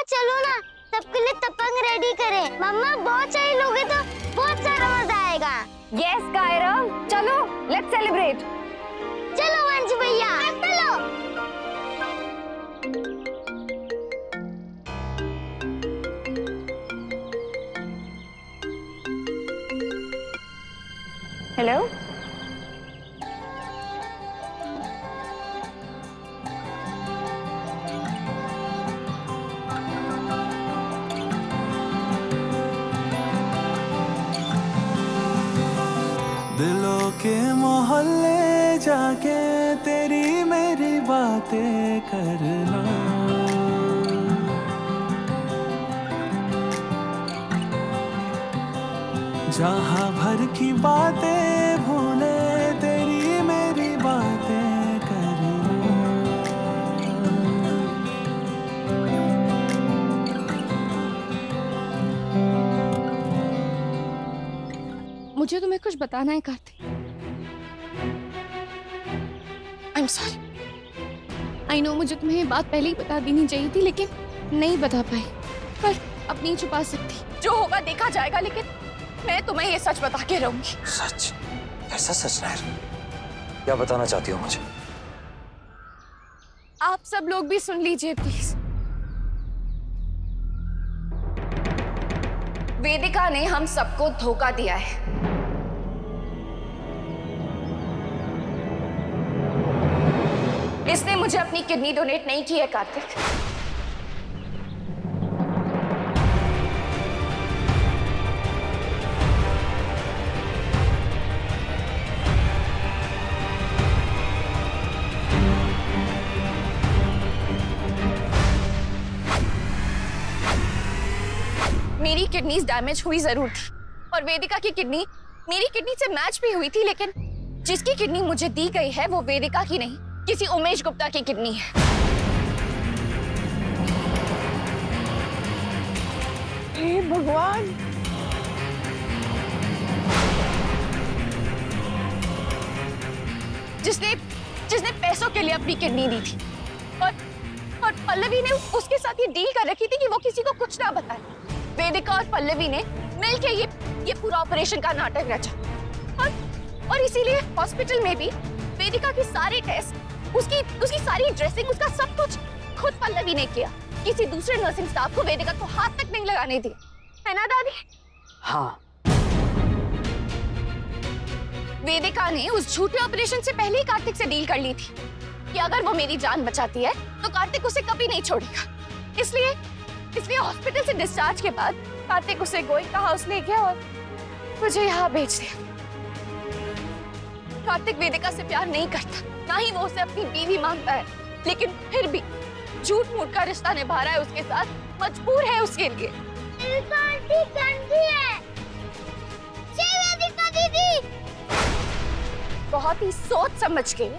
चलो ना, सबके लिए तपंग रेडी करें। मम्मा बहुत सारे लोग हैं तो बहुत सारा मजा आएगा। यस कायरा, चलो लेट्स सेलिब्रेट। चलो वंश भैया, चलो। हेलो, दिलों के मोहल्ले जाके तेरी मेरी बातें करना, जहाँ भर की बातें भूले तेरी मेरी बातें करना। मुझे तुम्हें कुछ बताना है Kartik. I am sorry. I know मुझे तुम्हें ये बात पहले ही बता देनी चाहिए थी, लेकिन नहीं बता पाई। पर अब नहीं छुपा सकती। जो होगा देखा जाएगा, लेकिन मैं तुम्हें ये सच बता के रहूंगी। सच? ऐसा सच नायर? क्या बताना चाहती हो मुझे? आप सब लोग भी सुन लीजिए प्लीज। वेदिका ने हम सबको धोखा दिया है। इसने मुझे अपनी किडनी डोनेट नहीं की है कार्तिक। मेरी किडनीज डैमेज हुई जरूर थी और वेदिका की किडनी मेरी किडनी से मैच भी हुई थी, लेकिन जिसकी किडनी मुझे दी गई है वो वेदिका की नहीं, किसी उमेश गुप्ता की किडनी है। हे भगवान! जिसने पैसों के लिए अपनी किडनी दी थी और पल्लवी ने उसके साथ ये डील कर रखी थी कि वो किसी को कुछ ना बताए। वेदिका और पल्लवी ने मिलके ये पूरा ऑपरेशन का नाटक रचा और इसीलिए हॉस्पिटल में भी वेदिका की सारी टेस्ट, उसकी सारी ड्रेसिंग, उसका सब कुछ खुद पल्लवी ने किया। किसी दूसरे नर्सिंग स्टाफ को वेदिका को हाथ तक नहीं लगाने दी, है ना दादी? हाँ। वेदिका ने उस झूठे ऑपरेशन से पहले ही कार्तिक से डील कर ली थी कि अगर वो मेरी जान बचाती है तो कार्तिक उसे कभी नहीं छोड़ेगा। इसलिए हॉस्पिटल से डिस्चार्ज के बाद कार्तिक उसे गोयका हाउस ले गया और मुझे यहाँ भेज दिया। कार्तिक वेदिका से प्यार नहीं करता, ना ही वो उसे अपनी बीवी मानता है, लेकिन फिर भी झूठ मूठ का रिश्ता निभा रहा है उसके साथ, मजबूर है उसके लिए। बहुत ही सोच समझ के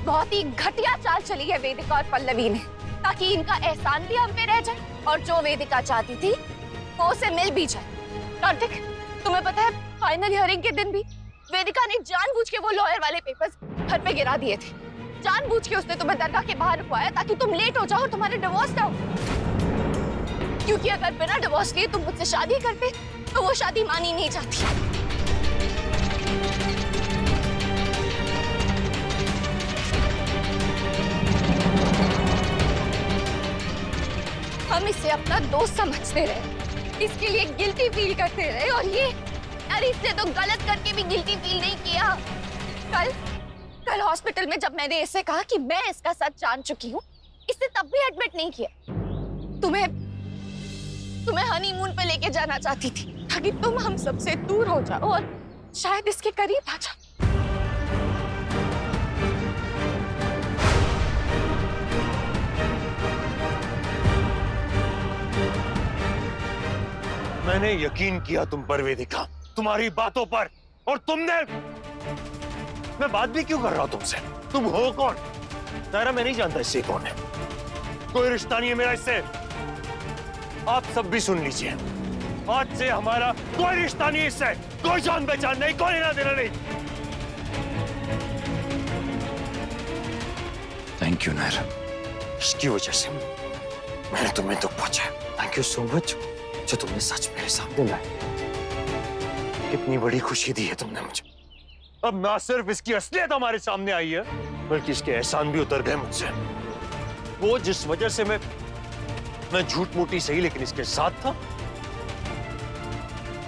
बहुत ही घटिया चाल चली है वेदिका और पल्लवी ने, ताकि इनका एहसान भी हम पे रह जाए और जो वेदिका चाहती थी वो उसे मिल भी जाए। कार्तिक, तुम्हें पता है फाइनल हियरिंग के दिन भी वेदिका ने जानबूझ के वो लॉयर वाले पेपर्स घर पे गिरा दिए थे। जानबूझ के उसने तुम्हें दरगाह के बाहर रुकवाया ताकि तुम लेट हो जाओ और तुम्हारे डिवोर्स ना हो, क्योंकि अगर बिना डिवोर्स लिए तुम मुझसे शादी करते तो वो शादी मानी नहीं जाती। हम इसे अपना दोस्त समझते रहे, इसके लिए गिल्टी फील करते रहे, और ये यार इसने तो गलत करके भी गिल्टी फील नहीं किया। कल हॉस्पिटल में जब मैंने इससे कहा कि मैं इसका सच जान चुकी हूँ, इसने तब भी एडमिट नहीं किया। तुम्हें हनीमून पे लेके जाना चाहती थी ताकि तुम हम सबसे दूर हो जाओ और शायद इसके करीब आ जाओ। मैंने यकीन किया तुम पर वेदिका, तुम्हारी बातों पर, और तुमने। मैं बात भी क्यों कर रहा हूं तुमसे? तुम हो कौन? नायरा, मैं नहीं जानता इससे कौन है। कोई रिश्ता नहीं है मेरा इससे। आप सब भी सुन लीजिए, आज से हमारा कोई रिश्ता नहीं इससे, कोई जान पहचान नहीं, कोई लेना देना नहीं। Thank you Naira. इसकी वजह से मैंने तुम्हें दुख पहुंचाया। थैंक यू सो मच जो तुमने सच मेरे सामने लाया। कितनी बड़ी खुशी दी है तुमने मुझे। अब ना सिर्फ इसकी असलियत हमारे सामने आई है, बल्कि इसके एहसान भी उतर गए मुझसे। वो जिस वजह से मैं झूठ मूठी सही लेकिन इसके साथ था,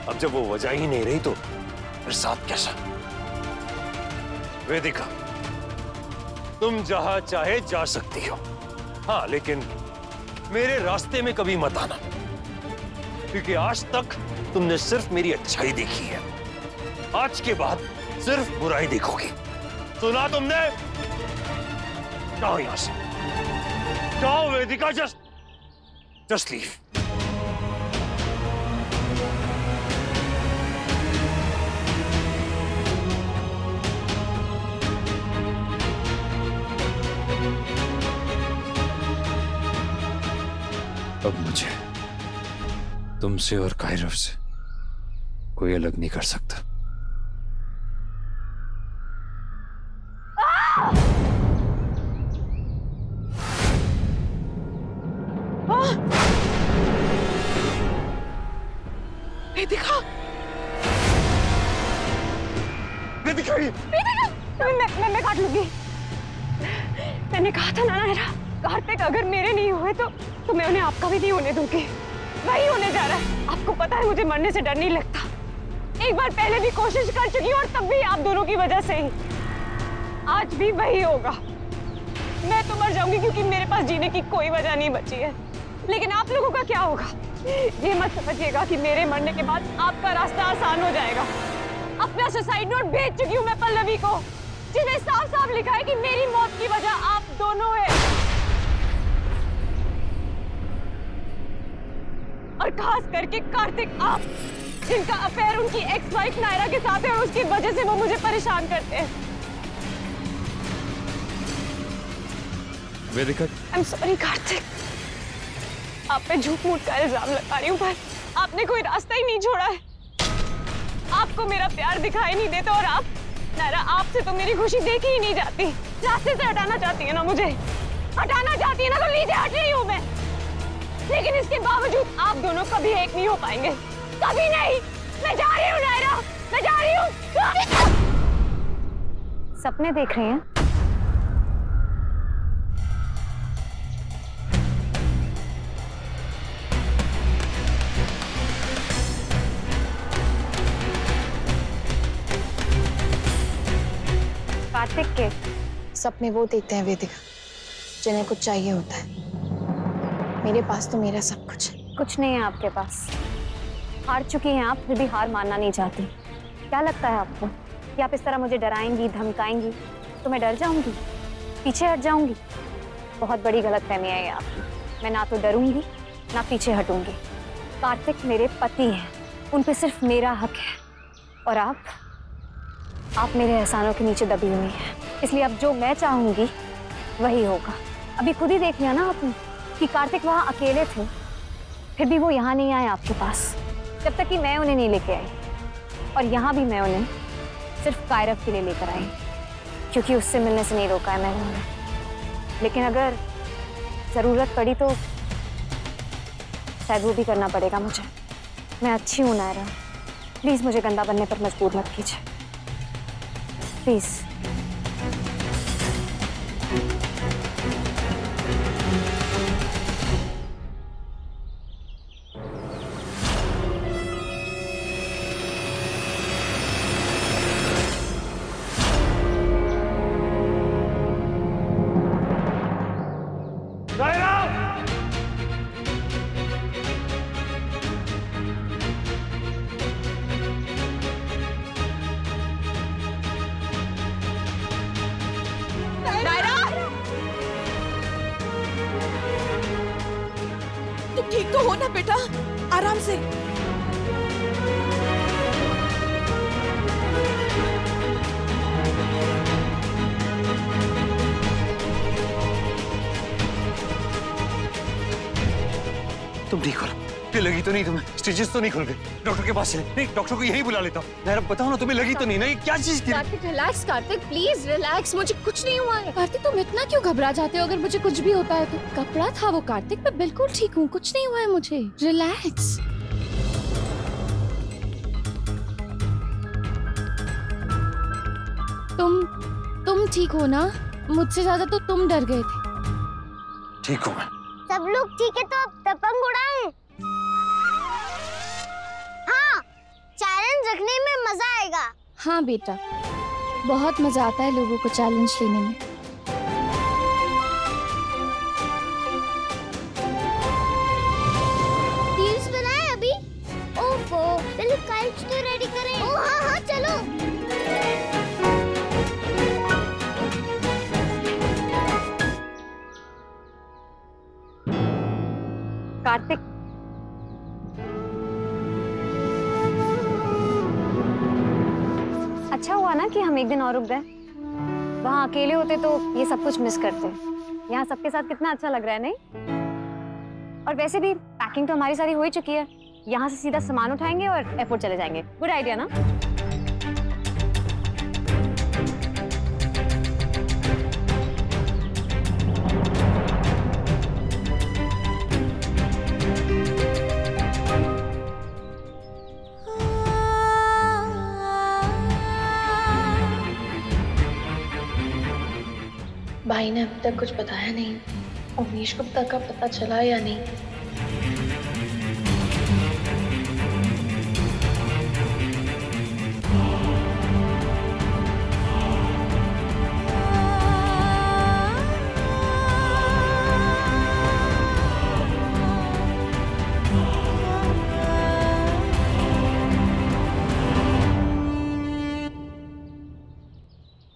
अब जब वो वजह ही नहीं रही तो फिर साथ कैसा? वेदिका, तुम जहां चाहे जा सकती हो, हाँ, लेकिन मेरे रास्ते में कभी मत आना, क्योंकि आज तक तुमने सिर्फ मेरी अच्छाई देखी है। आज के बाद सिर्फ बुराई देखोगी। सुना तुमने? जाओ यहां से, जाओ वेदिका, जस्ट लीव। अब मुझे तुमसे और कायरव से कोई अलग नहीं कर सकता। वेदिका, वेदिका, मैं काट लूंगी। मैंने कहा था ना नायरा, कार्तिक अगर मेरे नहीं हुए तो मैं उन्हें आपका भी नहीं होने दूंगी। वही होने जा रहा है। आपको पता है मुझे मरने से डर नहीं लगता। एक बार पहले भी कोशिश कर चुकी हूँ और तब भी आप दोनों की वजह से ही। आज भी वही होगा। मैं तो मर जाऊंगी क्योंकि मेरे पास जीने की कोई वजह नहीं बची है। लेकिन आप लोगों का क्या होगा? ये मत समझिएगा कि मेरे मरने के बाद आपका रास्ता आसान हो जाएगा। अपना सुसाइड नोट भेज चुकी हूँ मैं पल्लवी को, जिसमें साफ साफ लिखा है कि मेरी मौत की वजह आप दोनों है। और खास करके कार्तिक, आप, जिनका अफेयर उनकी एक्स वाइफ नायरा के साथ है और उसकी वजह से वो मुझे परेशान करते हैं। वेदिका, आई एम सॉरी कार्तिक, आप पे झूठ मूठ का इल्जाम लगा रही हूँ, पर आपने कोई रास्ता ही नहीं छोड़ा है। आपको मेरा प्यार दिखाई नहीं देता और आप, नायरा, आपसे तो मेरी खुशी देखी ही नहीं जाती। रास्ते से हटाना चाहती है ना मुझे, हटाना चाहती है ना, तो लीजिए हट रही हूँ मैं। लेकिन इसके बावजूद आप दोनों कभी एक नहीं हो पाएंगे, कभी नहीं। मैं जा रही हूँ नायरा, मैं जा रही हूँ। सपने देख रहे हैं? कार्तिक के सपने वो देखते हैं वेदिका जिन्हें कुछ चाहिए होता है। मेरे पास तो मेरा सब कुछ है। कुछ नहीं है आपके पास। हार चुकी हैं आप, फिर भी हार मानना नहीं चाहती। क्या लगता है आपको कि आप इस तरह मुझे डराएंगी, धमकाएंगी तो मैं डर जाऊंगी, पीछे हट जाऊंगी? बहुत बड़ी गलतफहमी है ये आपकी। मैं ना तो डरूंगी ना पीछे हटूंगी। कार्तिक मेरे पति हैं, उन पे सिर्फ मेरा हक है। और आप मेरे एहसानों के नीचे दबी हुई हैं, इसलिए अब जो मैं चाहूंगी वही होगा। अभी खुद ही देख लिया ना आपने कि कार्तिक वहाँ अकेले थे, फिर भी वो यहाँ नहीं आए आपके पास, जब तक कि मैं उन्हें नहीं लेके आई। और यहाँ भी मैं उन्हें सिर्फ कायरव के लिए लेकर आई, क्योंकि उससे मिलने से नहीं रोका है मैंने उन्हें। लेकिन अगर ज़रूरत पड़ी तो शायद वो भी करना पड़ेगा मुझे। मैं अच्छी हूँ नायरा, प्लीज़ मुझे गंदा बनने पर मजबूर मत कीजिए, प्लीज़। ठीक तो हो ना बेटा, आराम से। तुम ठीक हो? कि लगी तो नहीं तुम्हें? स्टिचेस तो नहीं खुल गए? डॉक्टर के पास चले? नहीं, डॉक्टर को यही बुला लेता हूँ। नायरा बताओ ना, तुम्हें लगी तो नहीं ना? ये क्या चीज की? Kartik relax, Kartik please relax, मुझे कुछ नहीं हुआ है। कार्तिक तुम इतना क्यों घबरा जाते हो अगर मुझे कुछ भी होता है तो? कपड़ा था वो कार्तिक, मैं बिल्कुल ठीक हूँ, कुछ नहीं हुआ है मुझे, रिलैक्स। तुम ठीक हो ना? मुझसे ज्यादा तो तुम डर गए थे। ठीक हूँ मैं। सब लोग ठीक है तो अब पतंग उड़ाएं। हाँ, चैलेंज रखने में मजा आएगा। हाँ बेटा, बहुत मजा आता है लोगों को चैलेंज लेने में। रील्स बनाए अभी? ओफो, पहले काइट्स तो रेडी करें। ओ हाँ हाँ चलो। कार्तिक, अच्छा हुआ ना कि हम एक दिन और रुक गए। वहाँ अकेले होते तो ये सब कुछ मिस करते। यहाँ सबके साथ कितना अच्छा लग रहा है, नहीं? और वैसे भी पैकिंग तो हमारी सारी हो ही चुकी है। यहाँ से सीधा सामान उठाएंगे और एयरपोर्ट चले जाएंगे। गुड आइडिया ना? भाई ने अब तक कुछ बताया नहीं। उमेश गुप्ता का पता चला या नहीं?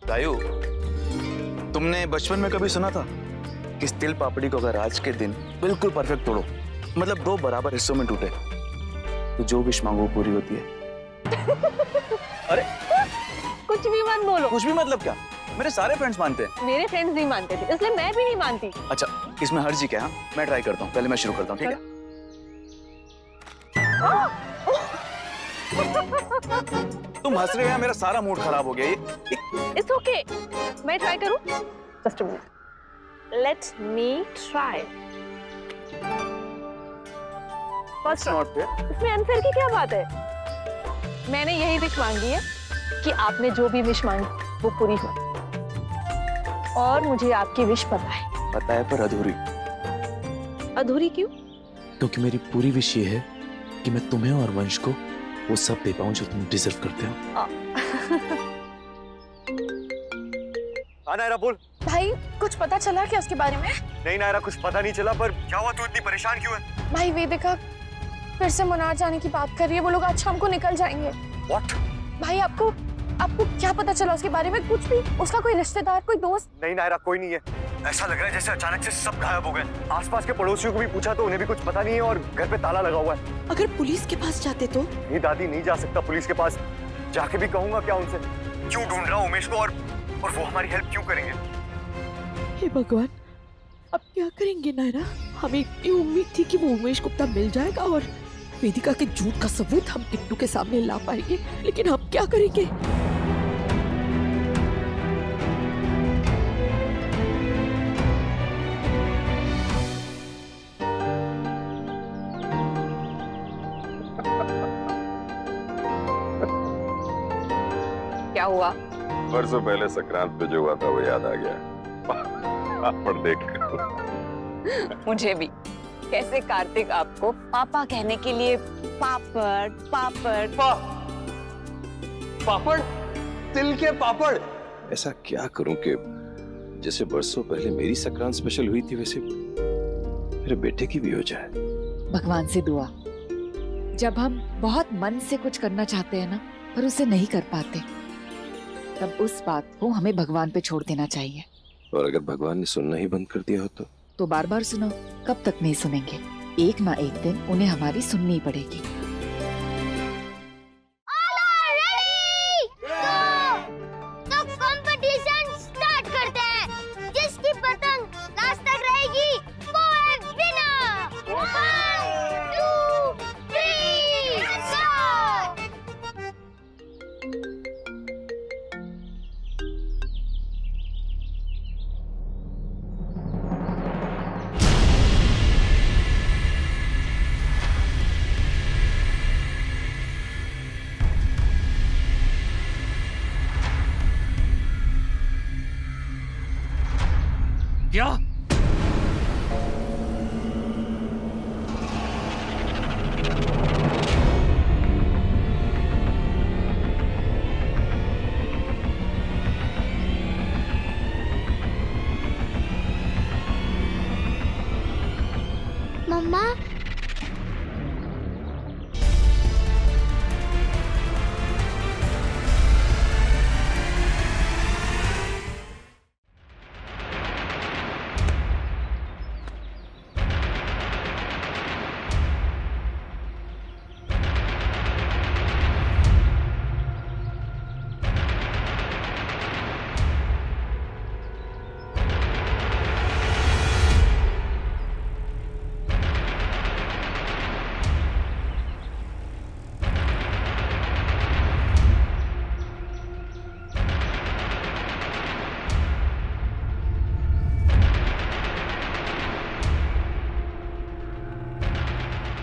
दायु, तुमने बचपन में कभी सुना था कि तिल पापड़ी को अगर आज के दिन बिल्कुल परफेक्ट तोड़ो, मतलब 2 बराबर हिस्सों में टूटे, तो जो विश मांगो पूरी होती है? अरे कुछ भी मत बोलो। कुछ भी मतलब क्या? मेरे सारे फ्रेंड्स मानते हैं। मेरे फ्रेंड्स नहीं मानते थे, इसलिए मैं भी नहीं मानती। अच्छा, इसमें हर्जी क्या है? मैं ट्राई करता हूँ, पहले मैं शुरू करता हूँ, ठीक है? तुम हंस रहे हो, मेरा सारा मूड खराब हो गया। इट्स ओके, मैं ट्राई करूं? Just a minute, let me try. First not fair. इसमें अनफेयर की क्या बात है? मैंने यही विश मांगी है कि आपने जो भी विश मांगी वो पूरी हो, और मुझे आपकी विश पता है। पता है, पर अधूरी। अधूरी क्यों? क्योंकि मेरी पूरी विश ये है कि मैं तुम्हें और वंश को वो सब दे पाऊं जो तुम डिजर्व करते हो। नायरा बोल। भाई कुछ पता चला क्या उसके बारे में? नहीं नायरा, कुछ पता नहीं चला, पर क्या हुआ? तू इतनी परेशान क्यों है? भाई वेदिका फिर से मुनार जाने की बात कर रही है। वो लोग आज शाम को निकल जाएंगे। What? भाई आपको क्या पता चला उसके बारे में? कुछ भी? उसका कोई रिश्तेदार, कोई दोस्त? नहीं नायरा, कोई नहीं है। ऐसा लग रहा है जैसे अचानक से सब गायब हो गए। आसपास के पड़ोसियों को भी पूछा तो उन्हें भी कुछ पता नहीं है, और घर पे ताला लगा हुआ है। अगर पुलिस के पास जाते तो? नहीं दादी, नहीं जा सकता पुलिस के पास। जाके भी कहूंगा क्या उनसे? क्यों ढूंढ रहा हूं उमेश को, और वो हमारी हेल्प क्यों करेंगे? हे भगवान, अब क्या करेंगे नायरा? हमें इतनी उम्मीद थी कि वो उमेश गुप्ता मिल जाएगा और वेदिका के झूठ का सबूत हम किट्टू के सामने ला पाएंगे, लेकिन हम क्या करेंगे? क्या हुआ? परसों पहले संक्रांत पे जो हुआ था वो याद आ गया। पापड़ देख मुझे भी। कैसे कार्तिक आपको पापा कहने के लिए पापड़ पापड़ पापड़, तिल के पापड़। ऐसा क्या करूं कि जैसे बरसों पहले मेरी संक्रांत स्पेशल हुई थी वैसे मेरे बेटे की भी हो जाए। भगवान से दुआ। जब हम बहुत मन से कुछ करना चाहते हैं ना, पर उसे नहीं कर पाते, तब उस बात को हमें भगवान पे छोड़ देना चाहिए। और अगर भगवान ने सुनना ही बंद कर दिया हो तो बार बार सुनो। कब तक नहीं सुनेंगे? एक ना एक दिन उन्हें हमारी सुननी पड़ेगी। तो कंपटीशन स्टार्ट करते हैं। जिसकी पतंग लास्ट तक रहेगी वो है विनर। 1, 2, क्या? मम्मा,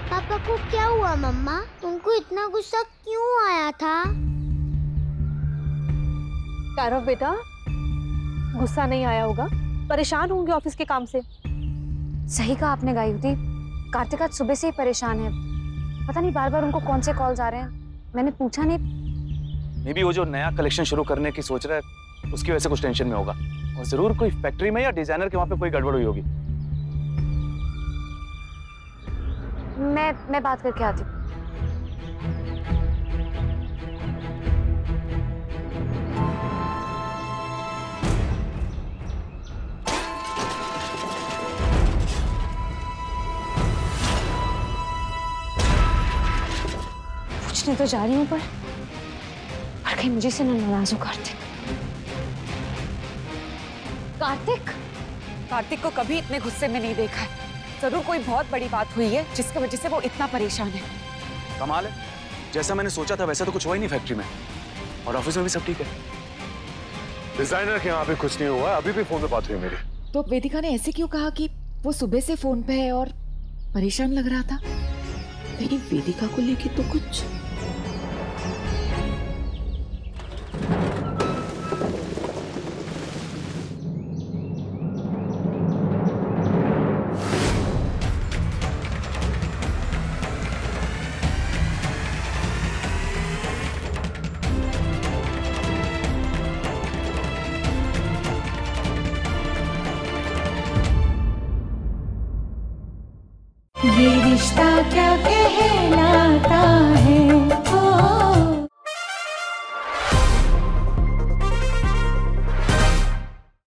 पापा को क्या हुआ मम्मा? उनको इतना गुस्सा क्यों आया था? कायरव बेटा, गुस्सा नहीं आया होगा, परेशान होंगे ऑफिस के काम से। सही कहा आपने गायुति, कार्तिक आज सुबह से ही परेशान है। पता नहीं बार बार उनको कौन से कॉल्स आ रहे हैं, मैंने पूछा नहीं। मे बी वो जो नया कलेक्शन शुरू करने की सोच रहा है उसकी वजह से कुछ टेंशन में होगा, और जरूर कोई फैक्ट्री में या डिजाइनर के वहां पे कोई गड़बड़ हुई होगी। मैं बात करके आती हूँ। पूछने तो जा रही हूँ पर कहीं मुझे से न नाराज हो कार्तिक। कार्तिक को कभी इतने गुस्से में नहीं देखा है। जरूर कोई बहुत बड़ी बात हुई है जिसकी वजह से वो इतना परेशान है। कमाल है, जैसा मैंने सोचा था वैसा तो कुछ हुआ ही नहीं फैक्ट्री में, और ऑफिस में भी सब ठीक है। डिजाइनर के यहाँ पे कुछ नहीं हुआ, अभी भी फोन पे बात हुई मेरी। तो वेदिका ने ऐसे क्यों कहा कि वो सुबह से फोन पे है और परेशान लग रहा था? लेकिन वेदिका को लेके तो कुछ ये रिश्ता क्या कहलाता